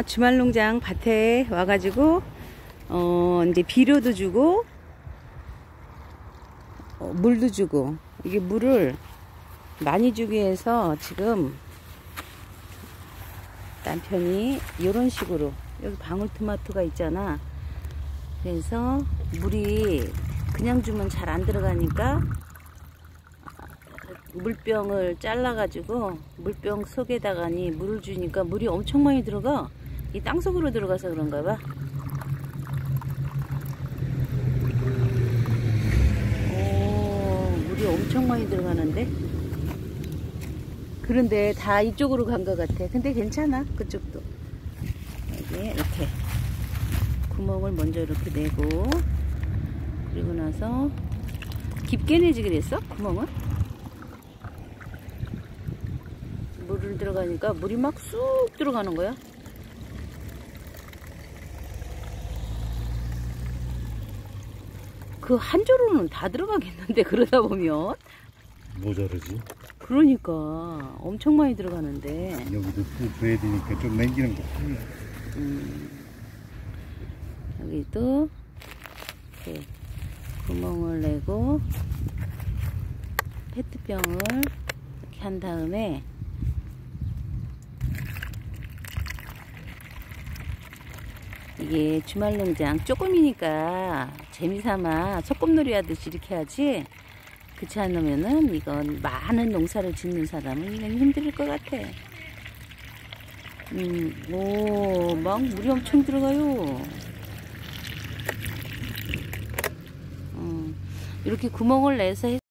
주말농장 밭에 와가지고 이제 비료도 주고 물도 주고, 이게 물을 많이 주기 위해서 지금 남편이 이런 식으로, 여기 방울토마토가 있잖아. 그래서 물이 그냥 주면 잘 안 들어가니까 물병을 잘라가지고 물병 속에다가니 물을 주니까 물이 엄청 많이 들어가. 이 땅속으로 들어가서 그런가 봐. 물이 엄청 많이 들어가는데, 그런데 다 이쪽으로 간 것 같아. 근데 괜찮아, 그쪽도. 여기 이렇게 구멍을 먼저 이렇게 내고, 그리고 나서 깊게 내지 그랬어? 구멍을? 물을 들어가니까 물이 막 쑥 들어가는 거야. 그 한 조로는 다 들어가겠는데, 그러다 보면 모자르지. 그러니까 엄청 많이 들어가는데. 여기도 또 줘야 되니까 좀 남기는 거. 여기도 이렇게 구멍을 내고 페트병을 이렇게 한 다음에 이게 주말농장 조금이니까 재미삼아 소꿉놀이 하듯이 이렇게 하지, 그렇지 않으면은 이건 많은 농사를 짓는 사람은 이건 힘들 것 같아. 막 물이 엄청 들어가요. 이렇게 구멍을 내서